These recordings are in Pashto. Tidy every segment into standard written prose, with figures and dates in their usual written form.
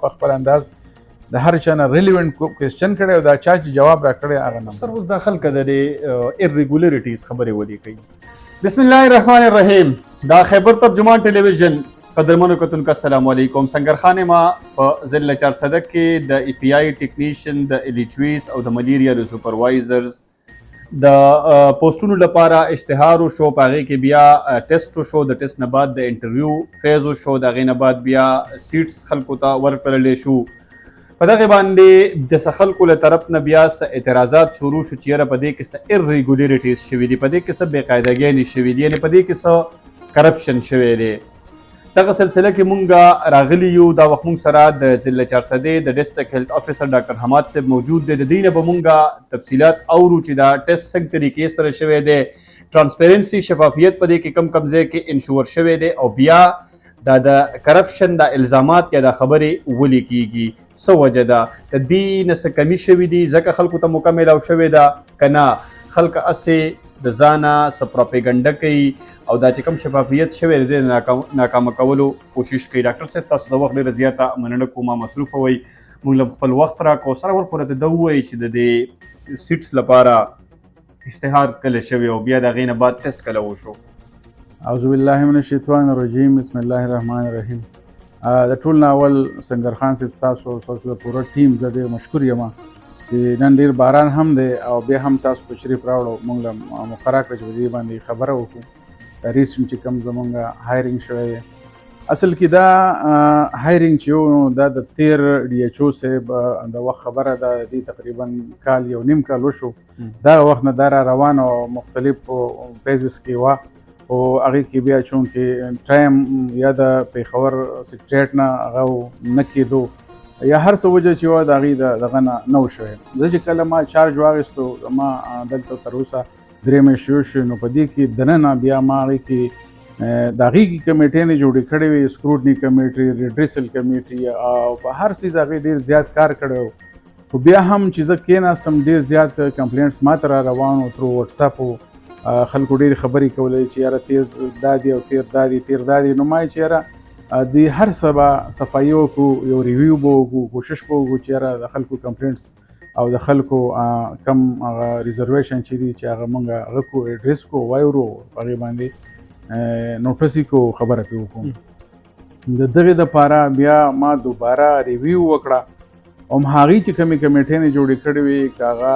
په خپل انداز د هر چا نه ریلیونټ کوېسچن کړی او دا چا چې جواب راکړی هغه نمبر. سر اوس دا خلک د ایرریګولیریټیز خبرې ولې کوي. بسم الله الرحمن الرحیم. دا خیبر ترجمان ټلویزیون قدرمنو کتونکو السلام علیکم. سنگر خان ما په ضلع چارصدک کې د ای پی آی ټیکنیشن د الیچویس او د ملیریا د سپروایزرز د پوسټونو لپاره اشتهار شو، په هغې کې بیا ټیسټ شو، د ټیسټ نه بعد د انټرویو فیز شو، د هغې نه بعد بیا سیټس خلکو ته ورکړلی شو. په دغې باندې د څه خلکو له طرف نه بیا څه اعتراضات شروع شو چې یاره په دې کې څه ایرریګولیریټیز شوي دي، په دې کې څه بېقاعدګیانې شوي دي، یعنې په دې کې څه کرپشن شوی دی. دغه سلسله کې مونږ راغلي یو، دا وخت مونږ سره د ضلع چارسدې د ډسټرکټ هیلث افیسر ډاکټر حماد صاحب موجود دی. د دې نه به مونږ تفصیلات اورو چې دا ټیسټ څنګه طریقې سره شوی دی، ټرانسپیرنسي شفافیت په دې کې کم کم ځای کې انشور شوی دی، او بیا دا د کرپشن دا الزامات یا دا خبرې ولې کیږي، څه وجه ده، د دې نه څه کمي شوي دي ځکه خلکو ته موقع میلاو شوې ده که نه خلک هسې د ځانه څه پروپیګنډه کوي او دا چې کوم شفافیت شوی دی د ناکامه کولو کوشش کوي. ډاکټر صاحب تاسو د وخت ډېره زیاته مننه کوم، مصروفه وئ، موږ له خپل وخت راکړو. سره ورخو راته ده ووایي چې د دې سیټس لپاره اشتهار کله شوی او بیا د هغې نه بعد ټیسټ کله وشو؟ اعوذ بالله من الشیطان الرجیم، بسم الله الرحمن الرحیم. د ټول نه اول سنگر خان صاحب تاسو د پوره ټیم زه ډېر مشکور یم چې نن ډېر باران هم دی او بیا هم تاسو تشریف راوړو، موږ له مقرره کړه چې په دې باندې خبره وکړو. ریسنټ چې کوم زمونږ هایرنګ شوی دی، اصل کې دا هایرنګ چې یو دا د تیر ډي ایچ او صاحب د وخت خبره ده، د دې تقریبا کال یو نیم کال وشو. دغه وخت نه دا را روان او مختلف فیزز کې وه، او هغې کې بیا چونکې ټایم یا د پېښور سکریټریټ نه هغه نه کېدو یا هر څه وجه چې وه د هغې دغه نه و شوی. زه چې کله ما چارج واخیستو، ما دلته تر اوسه 3 میاشتې وشوې، نو په دې کې دننه بیا ما هغې کې د هغې کې کمیټې نه جوړې کړې وې، سکروټني کمیټې، ریډریسل کمیټې، او په هر څیز هغې ډېر زیات کار کړی و. خو بیا هم چې زه کېناستم ډېر زیات کمپلینټس ما ته را روان و ترو وټساپ، خلکو ډېرې خبرې کولې چې یاره تیز دا دی او تیر دا دی، تیر دا دی. نو ما چې یاره د هر څه به صفایي وکړو، یو ریویو به وکړو، کوشش به وکړو چې یاره د خلکو کمپلینټس او د خلکو کم هغه ریزرویشن چې دي چې هغه موږ هغه کو ایډریس کو وایورو، هغې باندې نوټس یې کو، خبره پرې وکړو. د دغې دپاره بیا ما دوباره ریویو وکړه، هم هغې چې کومې کمیټې نه جوړې کړې وې، که هغه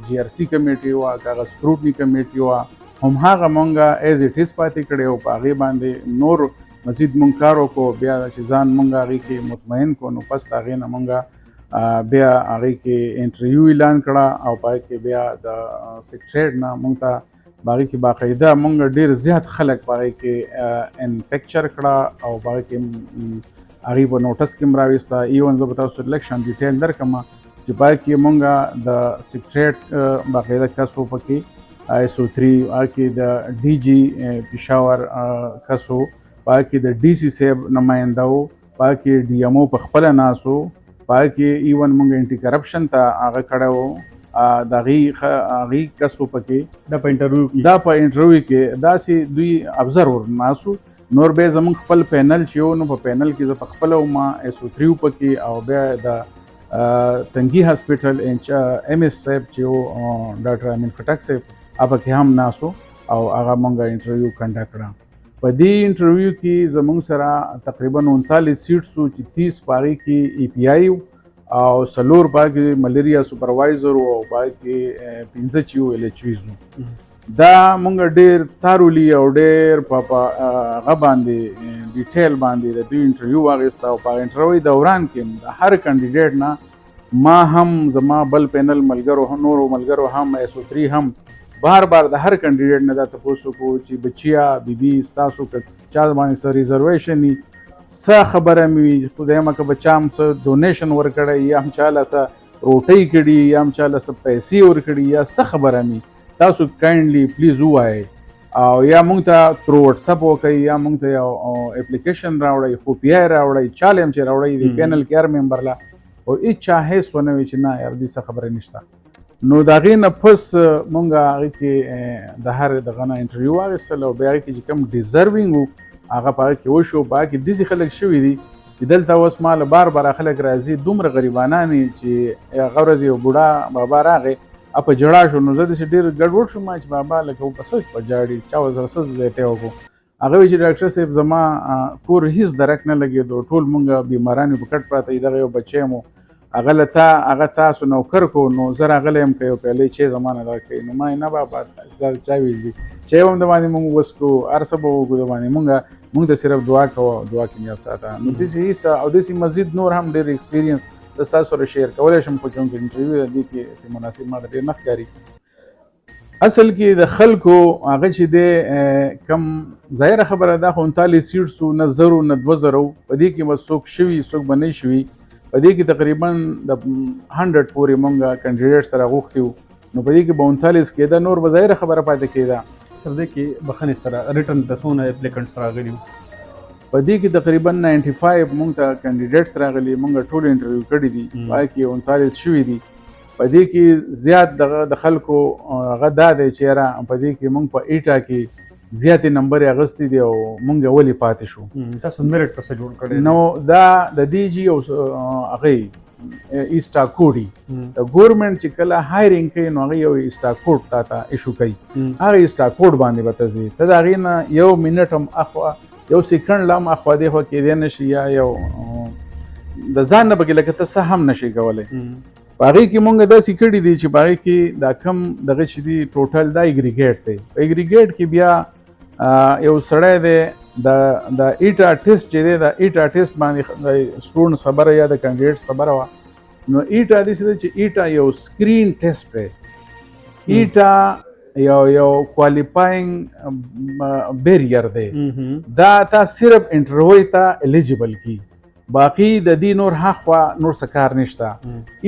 جي آر سی کمیټې وه، که هغه سکروټني کمیټې وه، هم هغه مونږ ایز اټ ایز پاتې کړی او په هغې باندې نور مزید مونږ کار وکړو. بیا چې ځان مونږ هغې کې مطمئن کړو، نو پس د هغې نه مونږ بیا هغې کې انټرویو اعلان کړه او په هغې کې بیا د سکریټریټ نه مونږ ته په هغې کې باقاعده مونږ ډېر زیات خلک په هغې کې انپکچر کړه او په هغې کې هغې په نوټس کې م راویسته. ایون زه به تاسو ته لږ شان ډیټیل درکړم چې په هغې کې مونږ د سکریټریټ باقاعده کس و، پکې ایس او 3، هغه کې د ډي جي پېښور کس و، په هغه کې د ډي سی صاحب نماینده و، په هغه کې ډي ایم او په خپله ناست و، په هغه کې ایون مونږ انټي کرپشن ته هغه کړی و، د هغې کس و پکې. دا په انټرویو کې داسې دوی ابزرور ناست و. نور بیا زمونږ خپل پینل چې و، نو په پینل کې زه په خپله وم، ایس او 3 پکې، او بیا د تنګي هاسپټل ایم ایس صاحب چې و، ډاکټر امین خټک صاحب، هغه پکې هم ناست و او هغه مونږ انټرویو کنډکټ کړه. په دې انټرویو کې زمونږ سره تقریبا 39 سیټس و چې 30 په هغې کې ای پی آی او 4 په هغې کې ملیریا سپروایزر و، او په هغې کې 15 چې و الیچویز و. دا مونږ ډېر تارولی او ډېر په هغه باندې ډیټیل باندې د دوی انټرویو واخیسته، او په انټرویو دوران کې د هر کینډیډیټ نه ما هم زما بل پینل ملګرو نورو ملګرو هم ایس او 3 هم بار د هر کینډیډیټ نه دا تپوس وکړو چې بچیا بیبي ستاسو که چا باندې څه ریزرویشن وي، څه خبره مې وي، خدایمه که به چا هم څه ډونیشن ورکړی یا هم چا له څه روټۍ کړي یا هم چا له څه پیسې ورکړي یا څه خبره مې، تاسو کایندلی پلیز ووایئ او یا مونږ ته ترو وټساپ وکړئ یا مونږ ته یو اپلیکیشن راوړئ، خو پی آی راوړئ، چا له هم چې راوړئ د پینل کې هر ممبر له، او هېچا هېڅ ونه وي چې نه یار دې څه خبره نشته. نو د هغې نه پس مونږ هغې کې د هر دغه نه انټرویو واخیستل او بیا هغې کې چې کوم ډیزروینګ و هغه په هغه کې وشو. په هغه کې داسې خلک شوي دي چې دلته اوس مال بار خلک راځي دومره غریبانان چې هغه ورځ یو بوډا بابا راغی په جړا شو نو زه داسې ډېر ګډوډ شوم چې بابا لکه په څه په جاړي چا ورسره څه ځای ته وکړو هغه وایي چې ډاکټر صاحب زما کور هېڅ درک نه لګېدو ټول مونږ بیماران په کټ پراته دغه یو بچی مو هغه تاسو نوکر کو نو زه راغلی یم که یو پیالی چای زما نه درکوي نو ما نه بابا ستا چا ویل دي چای هم د باندې مونږ وڅکو هر څه به وکړو د باندې مونږ ته صرف دعا کوه دعا کې نیت ساته نو داسې هېڅ او داسې مزید نور هم ډېر ایکسپیرینس د تاسو سره شیر کولی شم خو چونکې انټرویو دی کې مناسب ما ته ډېر نه ښکاري اصل کې د خلکو هغه چې دی کم ظاهره خبره ده خو 39 سیټس وو نه زرو نه 2000 په دې کې به څوک شوي څوک به نه شوي په دې کې تقریبا د 100 پورې مونږ کینډیډیټ سره غوښتي وو نو په دې کې به 39 کېده نور به ظاهره خبره پاتې کېده سر دې کې بخښنې سره ریټرن ته څونه اپلیکنټس راغلي په دې کې تقریبا 95 مونږ ته کینډیډیټس راغلي مونږ ټول انټرویو کړي دي پای کې 39 شوي دي په دې کې زیات د خلکو هغه دا دی چې یاره په دې کې مونږ په ایټا کې زیاتې نمبرې اخیستې دي او مونږ ولې پاتې شو تاسو میرټ په څه جوړ کړی نو دا د دې جي او هغې ایسټا کوډي د ګورمنټ چې کله هایرینګ کوي نو هغه یو ایسټا کوډ تا ته ایشو کوي هغه ایسټا کوډ باندې به ته ځې ته د هغې نه یو منټ هم اخوا یو سیکنډ لا هم اخوا دېخوا کېدی نه شي یا یو د ځان نه پکې لکه ته څه هم نشي کولی په هغې کې مونږ داسې کړي دي چې په هغې کې دا کم دغه چې دي ټوټل دا اګریګیټ دی په اګریګیټ کې بیا یو سړی دی د ایټا ټیسټ چې دی د ایټا ټیسټ باندې د سټوډنټس خبره یا د کینډیډیټس خبره وه نو ایټا داسې ده چې ایټا یو سکرین ټیسټ دی ایټا یو کوالیفاینګ بیریر دی دا تا صرف انټرویو ته الیجیبل کی باقی د دې نور هخوا نور څه کار نشته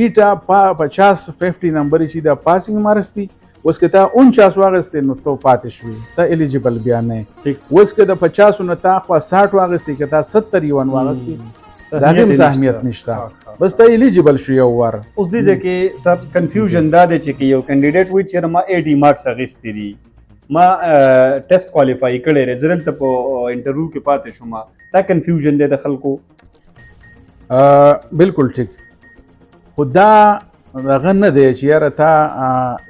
ایټا 50 نمبرې چې د پاسینګ مارکس دي اوس که ته 49 واخیستې نو ته پاتې شوې ته الیجیبل بیا نه اوس که د 50 نه تا خوا 60 واخیستې که تا 70 یون واخیستې د هغې مزاحمیت نشته بس ته الیجیبل شو یو وار اوس دې ځای کې سب کنفیوژن دا دی چې یو کینډیډیټ وایي چې ما 80 مارکس اخیستي دي ما ټیسټ کوالیفای کړی دی زه دلته په انټرویو کې پاتې شوم دا کنفیوژن دی د خلکو بالکل ټیک خو دا هغه نه دی چې یاره تا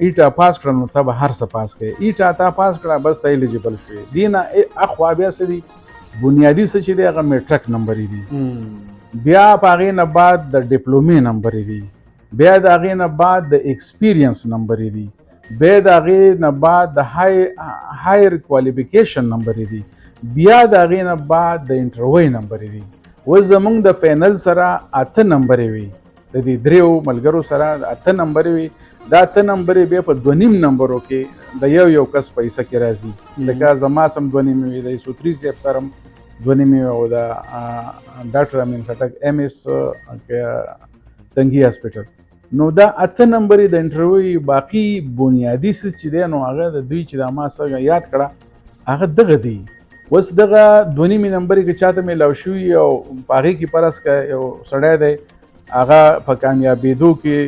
ایټا پاس کړه نو ته به هر څه پاس کړې ایټا تا پاس کړه بس ته الیجیبل شوې دې نه اخوا بیا څه دي بنیادي څه چې دی هغه میټرک نمبرې دي بیا په هغې نه بعد د ډپلومې نمبرې دي بیا د هغې نه بعد د ایکسپیرینس نمبرې دي بیا د هغې نه بعد د هایر کوالیفیکیشن نمبرې دي بیا د هغې نه بعد د انټرویو نمبرې دي اوس زمونږ د فینل سره 8 نمبرې وي د دې دریو ملګرو سره 8 نمبرې وي دا 8 نمبرې بیا په 2.5 نمبرو کې د یو کس پیسه کې راځي لکه زما سم 2.5 وي د یوسفري صاحب سره 2.5 او د ډاکټر امین خټک ایم اس تنګي هاسپټل نو دا 8 نمبرې د انټرویو باقي بنیادي څه چې دی نو هغه د دوی چې دا ما څنګه یاد کړه هغه دغه دی اوس دغه 2.5 نمبرې کې چاته میلاو شوي او په هغې کې فرض که یو سړی دی هغه په کامیابېدو کې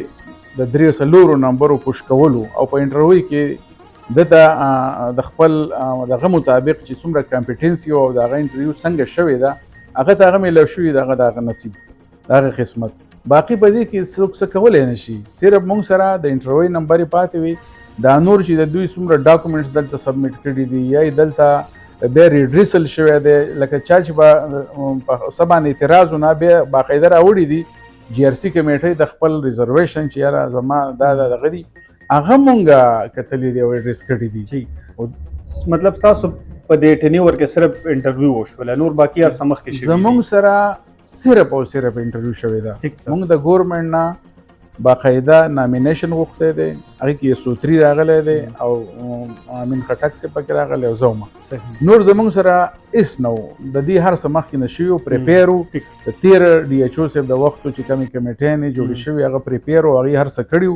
د 3 نمبرو پوش کولو او په انټرویو کې دته د خپل دغه مطابق چې څومره کمپیټنسي او د هغه انټرویو څنګه شوې ده هغه ته هغه میلاو شوي د هغه نصیب د هغه قسمت باقي په دې کې څوک څه کولی نه شي صرف مونږ سره د انټرویو نمبرې پاتې وي دا نور چې د دوی څومره ډاکومنټس دلته سبمیټ کړي دي یا دلته بیا ریډریسل شوی دی لکه چا چې به په څه باندې اعتراض ونه بیا باقاعده راوړي دي جی آر سی کمیټۍ د خپل ریزرویشن چې یاره زما دا دغه دي هغه مونږ کتلي دي او ایډریس کړي دي مطلب تاسو په دې ټینیور کې صرف انټرویو وشوله نور باقي هر څه مخکې شوي زمونږ سره صرف او صرف انټرویو شوی ده مونږ د ګورمنټ نه باقاعده نامینیشن غوښتی دی هغې کې یسوتري راغلی دی او امین خټک صاحب پکې راغلی او زه وم نور زموږ سره هېڅ نه و د دې هر څه مخکې نه شوي و پریپیر و د تېره ډي ایچ او صاحب د وختو چې کمې کمیټیانې جوړې شوي هغه پریپیر و هغې هر څه کړي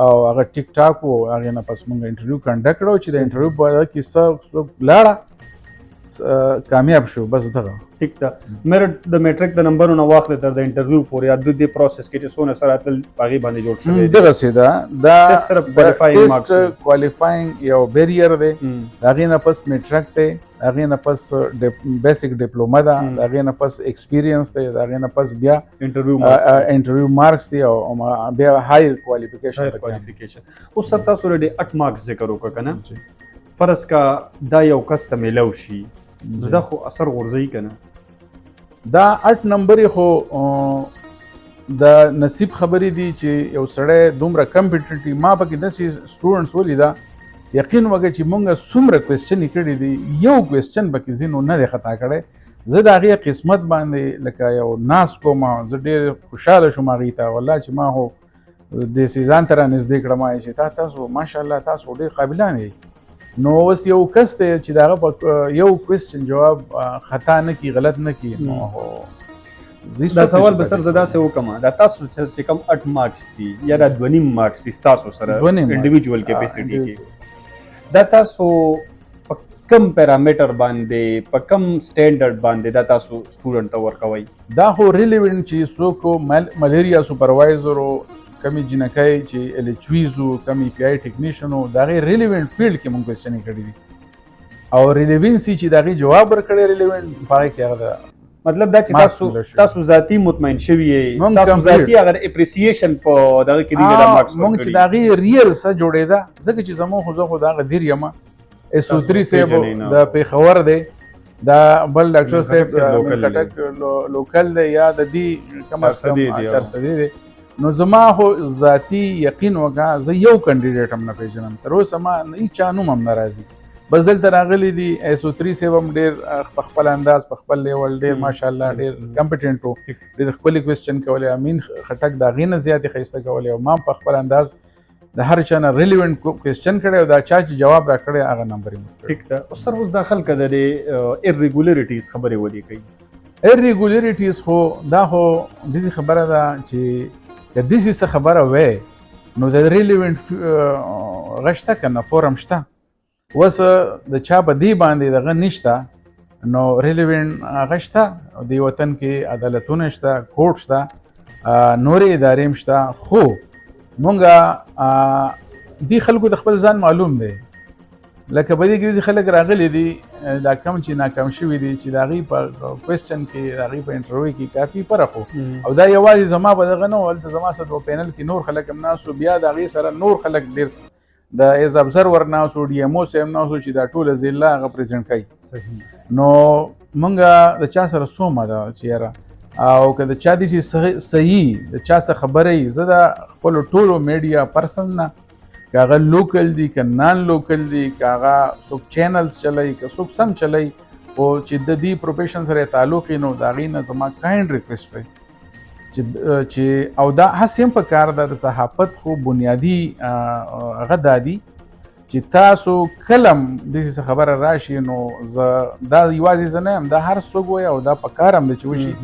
او هغه ټیک ټاک و هغې نه پس مونږ انټرویو کنډکټ کړی و چې د انټرویو په هغه کې څه لاړه کامیاب شو بس دغه ټیک ده میرټ د میټریک د نمبرونو واخلې تر د انټرویو پورې یا د دې پروسس کې چې څونه سره تل هغې باندې جوړ شوی دی دغه سي دا Test صرف qualifying marks وي. کوالیفاینګ یو بیریر دی د هغې نه پس میټرک دی د هغې نه پس بیسک ډپلوما ده د هغې نه پس ایکسپیرینس دی د هغې نه پس بیا انټرویو مارکس دی او بیا هایر کوالیفیکیشن. اوس سر تاسو ولري 8 مارکس ذکر وکړه که نه فرض کا دا یو کس ته میلو شي نو دا خو اثر غورځوي که نه دا 8 نمبرې خو د نصیب خبرې دي چې یو سړی دومره کمپیټیټیو ما پکې داسې سټوډنټس ولیده یقین وکړه چې مونږ څومره کوېسچنې کړي دي یو کوېسچن پکې ځینو نه دی خطا کړی زه د هغې قسمت باندې لکه یو ناست کوم زه ډېر خوشحاله شوم هغې ته والله چې ما خو داسې ځان ته رانږدې کړم چې تاسو ماشاءالله تاسو ډېر قابلان یې نو اوس یو کس دی چې د هغه په یو کوېسچن جواب خطا نه کړي غلط نه کړي نو دا سوال به سر زه داسې وکړم دا تاسو چې کوم 8 مارکس دي یا دا 2.5 مارکس دي ستاسو سره انډیویجوال کیپیسټي کې دا تاسو په کم پیرامیټر باندې په کم سټینډرډ باندې دا تاسو سټوډنټ ته ورکوئ دا خو ریلیونټ چې څوک ملیریا سپروایزر کمی جنکای چې الچویزو کمی پی آی ټیکنیشن او دا غي ریلیونټ فیلډ کې مونږ کوېسچنې کړي دي او ریلیونسي چې دا غي جواب ورکړي ریلیونټ پاره کې هغه مطلب دا چې تاسو ذاتی مطمئن شوي یې تاسو ذاتی اگر اپریسیشن په دغه کې دی دا مارکس مونږ چې دا غي ریل سره جوړېدا ځکه چې زمو خو زه دا غدیر یم SO3 سیب د پیښور دی دا بل ډاکټر صاحب کټک لوکل دی یا د دې کوم ترسدي دی نو زما خو ذاتی یقین وکړه زه یو کینډیډیټ هم نه پیژنم تر اوسه ما هیچا نوم هم نه راځي بس دلته راغلی دي SO3 صاحب هم ډېر په خپل انداز په خپل لیول ډېر ماشاءالله ډېر کمپیټنټ و ډېر ښکلي کوېسچن کولی امین خټک د هغې نه زیاتې ښایسته کولی او ما په خپل انداز د هر چا نه ریلیونټ کوېسچن کړی او دا چا چې جواب را کړی هغه نمبر یې ټیک ده اوس سر اوس دا خلکه د ایرریګولیریټیز خبرې ولې کوي ایرریګولیریټیز خو دا خو داسې خبره ده چې که داسې څه خبره وی نو د ریلیونټ هغه شته که نه فورم شته اوس د چا په دې باندې دغه نشته نو ریلیونټ هغه شته دې وطن کې عدالتونه شته کورټ شته نورې ادارې هم شته خو مونږ دې خلکو د خپل ځان معلوم دی لکه په دې کې چې خلک راغلي دي دا کم چې ناکام شوي دي چې د هغوی په کوېسچن کې د هغوی په انټرویو کې کافي فرق و او دا یوازې زما په دغه نه و هلته زما سره په پینل کې نور خلک هم ناست و بیا د هغې سره نور خلک ډېر د ایز ابزرور ناست و ډي ایم او صاحب ناست و چې دا ټوله ضلع هغه پرزنټ کوي نو مونږ د چا سره څومره ده چې یاره او که د چا داسې صحیح د چا څه خبره زه د خپلو ټولو میډیا پرسن نه که هغه لوکل دي که نان لوکل دي که هغه څوک چینلز چلوي که څوک سم چلوي خو چې د دې پروفیشن سره تعلق یې نو د هغې نه زما کاینډ ریکویسټ دی چې او دا هسې هم په کار ده د صحافت خو بنیادي هغه دا دي چې تاسو کله هم داسې څه خبره راشي نو زه دا یوازې زه نه یم دا هر څوک وایي او دا په کار هم دی چې وشي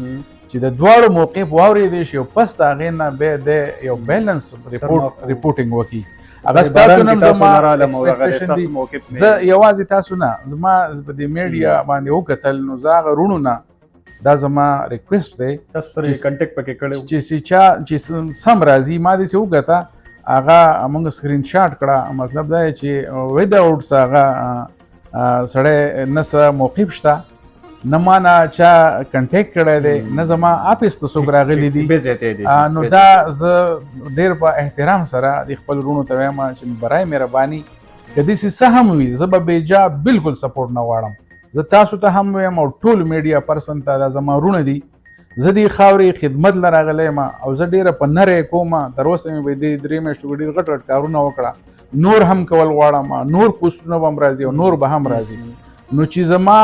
چې د دواړو موقف واورېدی شي او پس د هغې نه بیا د یو بیلنس ریپورټینګ وکړي هغه ستاسو نه زما ایکسپیکټیشن دي زه یوازې تاسو نه زما په دې میډیا باندې وکتل نو زه هغه وروڼو نه دا زما ریکویسټ دی تاسو سره کنټیکټ پکې کړی چې چا چې سم راځي ما داسې وکته هغه موږ سکرین شاټ کړه مطلب دا چې وداوټ څه هغه سړی نه څه موقف شته نه ما نه چا کنټیکټ کړی دی نه زما آفس ته څوک راغلی دي نو دا زه ډېر په احترام سره د خپل وروڼو ته وایم چې برای مهرباني که داسې څه هم وي زه به بېجا بلکل سپورټ نه غواړم زه تاسو ته هم وایم او ټول میډیا پرسن ته دا زما وروڼه دي زه دې خاورې خدمت له راغلی یم او زه ډېره په نری کوم تر اوسه مې به دې 3 میاشتو ډېر غټ غټ کارونه وکړه نور هم کول غواړم نور پوسټونه به هم راځي او نور به هم راځي نو چې زما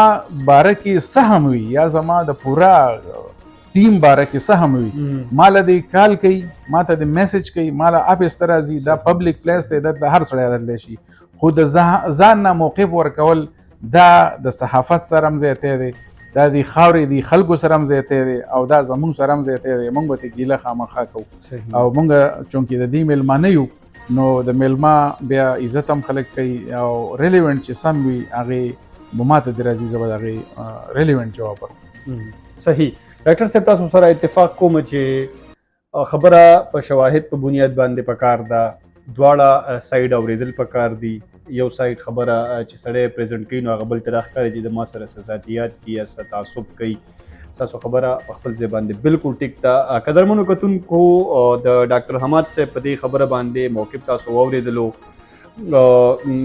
باره کې څه هم وي یا زما د پوره ټیم باره کې څه هم وي ما له دې کال کوي ما ته د میسج کوي ما له آفس ته راځي دا پبلک پلیس دی دلته هر سړی راتلی شي خو د ځان نه موقف ورکول دا د صحافت سره هم ځایتی دی دا د خاورې د خلکو سره هم ځایتی دی او دا زموږ سره هم ځایتی دی موږ به ته ګیله خامخا کوو او موږ چونکې د دې میلمانه یو نو د میلمه بیا عزت هم خلک کوي او ریلیونټ چې سم وي هغې ماته د راځي زه به د هغې ریلیونټ جواب ورکړم. صحیح ډاکټر صاحب تاسو سره اتفاق کوم چې خبره په شواهد په بنیاد باندې پکار ده، دواړه سایډ اورېدل پکار دي. یو سایډ خبره چې سړی پریزنټ کوي نو هغه بل ته راښکاري چې د ما سره څه ذاتیات دي یا څه تعصب کوي. ستاسو خبره په خپل ځای باندې بالکل ټیک ده. قدرمنو کتونکو د ډاکټر حماد صاحب په دې خبره باندې موقف تاسو واورېدلو،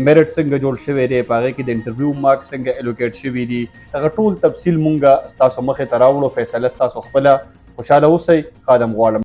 میرټ څنګه جوړ شوی دی، په هغې کې د انټرویو مارک څنګه الوکیټ شوي دي، هغه ټول تفصیل مونږه ستاسو مخې ته راوړو. فیصله ستاسو خپله. خوشحاله اوسئ. خادم غواړم.